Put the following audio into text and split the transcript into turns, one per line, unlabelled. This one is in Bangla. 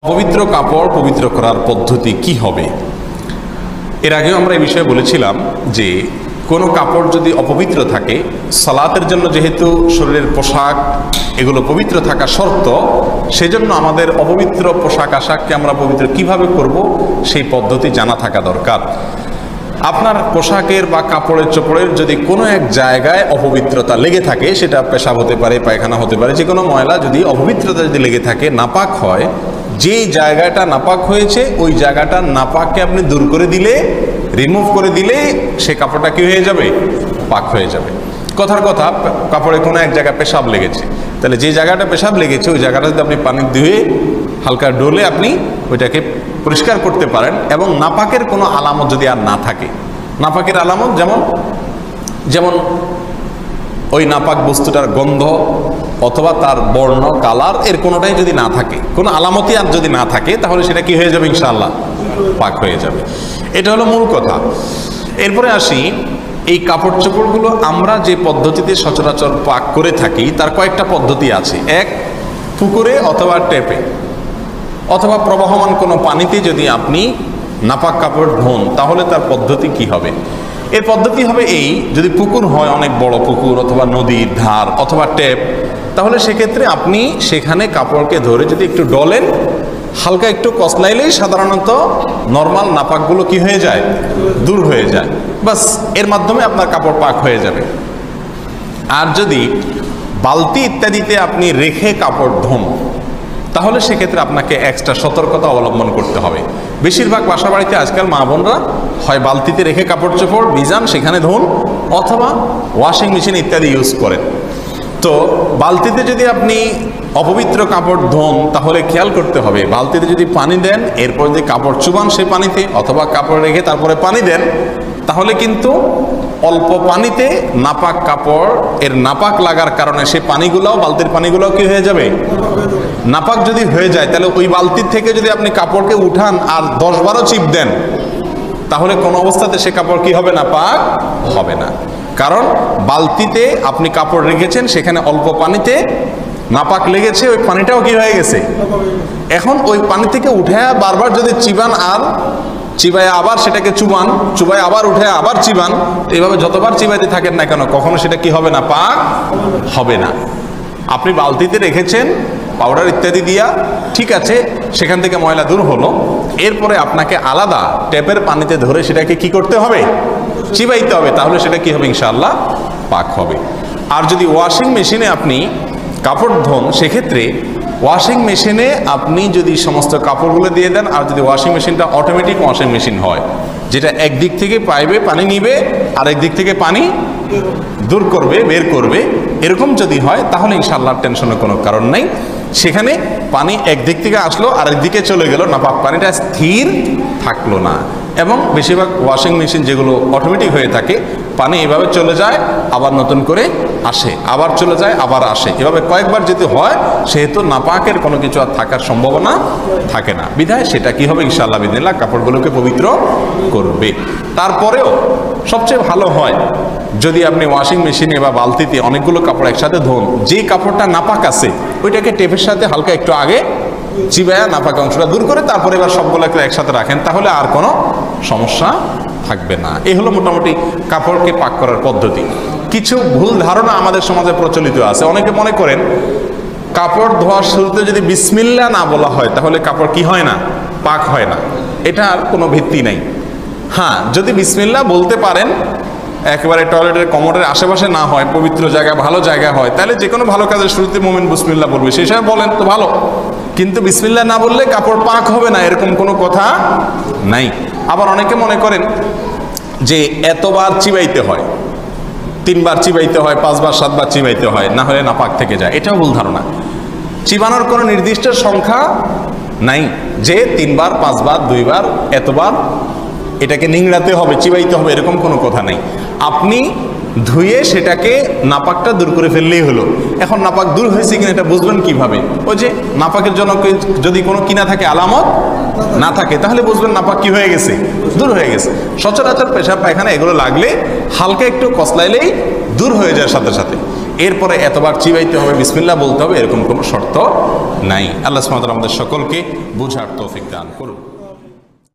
পবিত্র কাপড় পবিত্র করার পদ্ধতি কি হবে? এর আগেও আমরা এই বিষয়ে বলেছিলাম যে কোনো কাপড় যদি অপবিত্র থাকে, সালাতের জন্য যেহেতু শরীরের পোশাক এগুলো পবিত্র থাকা শর্ত, সেজন্য আমাদের অপবিত্র পোশাক আশাককে আমরা পবিত্র কিভাবে করব সেই পদ্ধতি জানা থাকা দরকার। আপনার পোশাকের বা কাপড়ের চোপড়ের যদি কোনো এক জায়গায় অপবিত্রতা লেগে থাকে, সেটা পেশাব হতে পারে, পায়খানা হতে পারে, যে কোনো ময়লা যদি অপবিত্রতা যদি লেগে থাকে, নাপাক হয়, যেই জায়গাটা নাপাক হয়েছে ওই জায়গাটা নাপাককে আপনি দূর করে দিলে, রিমুভ করে দিলে সে কাপড়টা কি হয়ে যাবে? পাক হয়ে যাবে। কথার কথা, কাপড়ে কোনো এক জায়গায় পেশাব লেগেছে, তাহলে যে জায়গাটা পেশাব লেগেছে ওই জায়গাটা যদি আপনি পানি ধুয়ে হালকা ডোলে আপনি ওইটাকে পরিষ্কার করতে পারেন, এবং নাপাকের কোনো আলামত যদি আর না থাকে, নাপাকের আলামত যেমন ওই নাপাক বস্তুটার গন্ধ অথবা তার বর্ণ, কালার, এর কোনোটাই যদি না থাকে, কোনো আলামতই আর যদি না থাকে, তাহলে সেটা কি হয়ে যাবে? ইনশাআল্লাহ পাক হয়ে যাবে। এটা হলো মূল কথা। এরপরে আসি, এই কাপড় চোপড়গুলো আমরা যে পদ্ধতিতে সচরাচর পাক করে থাকি তার কয়েকটা পদ্ধতি আছে। এক, পুকুরে অথবা ট্যাপে অথবা প্রবাহমান কোনো পানিতে যদি আপনি নাপাক কাপড় ধোন, তাহলে তার পদ্ধতি কি হবে? এর পদ্ধতি হবে এই, যদি পুকুর হয়, অনেক বড় পুকুর অথবা নদীর ধার অথবা ট্যাপ, তাহলে সেক্ষেত্রে আপনি সেখানে কাপড়কে ধরে যদি একটু ডলেন, হালকা একটু কসলাইলেই সাধারণত নর্মাল নাপাকগুলো কি হয়ে যায়? দূর হয়ে যায়। বাস, এর মাধ্যমে আপনার কাপড় পাক হয়ে যাবে। আর যদি বালতি ইত্যাদিতে আপনি রেখে কাপড় ধোন, তাহলে সেক্ষেত্রে আপনাকে এক্সট্রা সতর্কতা অবলম্বন করতে হবে। বেশিরভাগ বাসা বাড়িতে আজকাল মা বোনরা হয় বালতিতে রেখে কাপড় চোপড় ভিজান, সেখানে ধোন, অথবা ওয়াশিং মেশিন ইত্যাদি ইউজ করেন। তো বালতিতে যদি আপনি অপবিত্র কাপড় ধোন, তাহলে খেয়াল করতে হবে, বালতিতে যদি পানি দেন, এরপর যদি কাপড় চুবান সেই পানিতে, অথবা কাপড় রেখে তারপরে পানি দেন, তাহলে কিন্তু অল্প পানিতে নাপাক কাপড় এর নাপাক লাগার কারণে সেই পানিগুলোও, বালতির পানিগুলোও কি হয়ে যাবে? নাপাক যদি হয়ে যায়, তাহলে ওই বালতির থেকে যদি আপনি কাপড়কে উঠান আর 10-12 চিপ দেন, তাহলে কোন অবস্থাতে সে কাপড় কি হবে? নাপাক হবে না। কারণ বালতিতে আপনি কাপড় রেখেছেন, সেখানে অল্প পানিতে নাপাক লেগেছে, ওই পানিটাও কি হয়ে গেছে? এখন ওই পানি থেকে উঠে বারবার যদি চিবান, আর চিবায় আবার সেটাকে চুবান, চুবায় আবার উঠে আবার চিবান, এইভাবে যতবার চিবাইতে থাকেন না কেন, কখনো সেটা কি হবে না? পাক হবে না। আপনি বালতিতে রেখেছেন পাউডার ইত্যাদি দিয়া, ঠিক আছে, সেখান থেকে ময়লা দূর হলো, এরপরে আপনাকে আলাদা ট্যাপের পানিতে ধরে সেটাকে কি করতে হবে? চিবাইতে হবে, তাহলে সেটা কি হবে? ইনশাআল্লাহ পাক হবে। আর যদি ওয়াশিং মেশিনে আপনি কাপড় ধোন, সেক্ষেত্রে ওয়াশিং মেশিনে আপনি যদি সমস্ত কাপড়গুলো দিয়ে দেন, আর যদি ওয়াশিং মেশিনটা অটোমেটিক ওয়াশিং মেশিন হয়, যেটা একদিক থেকে পাইবে পানি নিবে আর একদিক থেকে পানি দূর করবে, বের করবে, এরকম যদি হয়, তাহলে ইনশাআল্লাহ টেনশনের কোনো কারণ নাই। সেখানে পানি একদিক থেকে আসলো আর একদিকে চলে গেল, নাপাক পানিটা স্থির থাকলো না। এবং বেশিরভাগ ওয়াশিং মেশিন যেগুলো অটোমেটিক হয়ে থাকে, পানি এভাবে চলে যায়, আবার নতুন করে আসে, আবার চলে যায়, আবার আসে, এভাবে কয়েকবার যদি হয়, সেহেতু নাপাকের কোনো কিছু আর থাকার সম্ভাবনা থাকে না। বিধায় সেটা কি হবে? ইনশাআল্লাহ বিদিনিল্লাহ কাপড়গুলোকে পবিত্র করবে। তারপরেও সবচেয়ে ভালো হয় যদি আপনি ওয়াশিং মেশিনে বা বালতিতে অনেকগুলো কাপড় একসাথে ধোন, যেই কাপড়টা নাপাক আছে ওইটাকে টেপের সাথে হালকা একটু আগে চিবায়া নাপাক অংশটা দূর করে তারপরে এবার সবগুলোকে একসাথে রাখেন, তাহলে আর কোনো সমস্যা থাকবে না। এই হলো মোটামুটি কাপড়কে পাক করার পদ্ধতি। কিছু ভুল ধারণা আমাদের সমাজে প্রচলিত আছে। অনেকে মনে করেন কাপড় ধোয়ার শুরুতে যদি বিসমিল্লাহ না বলা হয়, তাহলে কাপড় কি হয় না? পাক হয় না। এটার কোনো ভিত্তি নেই। হ্যাঁ, যদি বিসমিল্লাহ বলতে পারেন, একেবারে টয়লেটের কমোডের আশেপাশে না হয়, পবিত্র জায়গা, ভালো জায়গা হয়, তাহলে যে কোনো ভালো কাজের শুরুতে মুমিন বিসমিল্লাহ বলবে, সেই সময় বলেন তো ভালো। কিন্তু বিসমিল্লাহ না বললে কাপড় পাক হবে না, এরকম কোনো কথা নাই। আবার অনেকে মনে করেন যে এতবার চিবাইতে হয়, 3 বার চিবাইতে হয়, 5 বার 7 বার চিবাইতে হয়, না হলে নাপাক থেকে যায়। এটাও ভুল ধারণা। চিবানোর কোনো নির্দিষ্ট সংখ্যা নাই যে 3 বার, 5 বার, 2 বার, এতবার এটাকে নিংড়াতে হবে, চিবাইতে হবে, এরকম কোনো কথা নেই। আপনি ধুয়ে সেটাকে নাপাকটা দূর করে ফেললেই হলো। এখন নাপাক দূর হয়েছে কিনা এটা বুঝবেন কিভাবে? ওই যে নাপাকের জন্য যদি কোনো কিনা থাকে, আলামত না থাকে, তাহলে বুঝবেন নাপাক কি হয়ে গেছে? দূর হয়ে গেছে। সচরাচর পেশাব পায়খানা এগুলো লাগলে হালকা একটু কসলাইলেই দূর হয়ে যায় সাথে সাথে। এরপরে এতবার চিবাইতে হবে, বিসমিল্লাহ বলতে হবে, এরকম কোনো শর্ত নাই। আল্লাহ সুবহানাহু ওয়া তাআলা আমাদের সকলকে বুঝার তৌফিক দান করুন।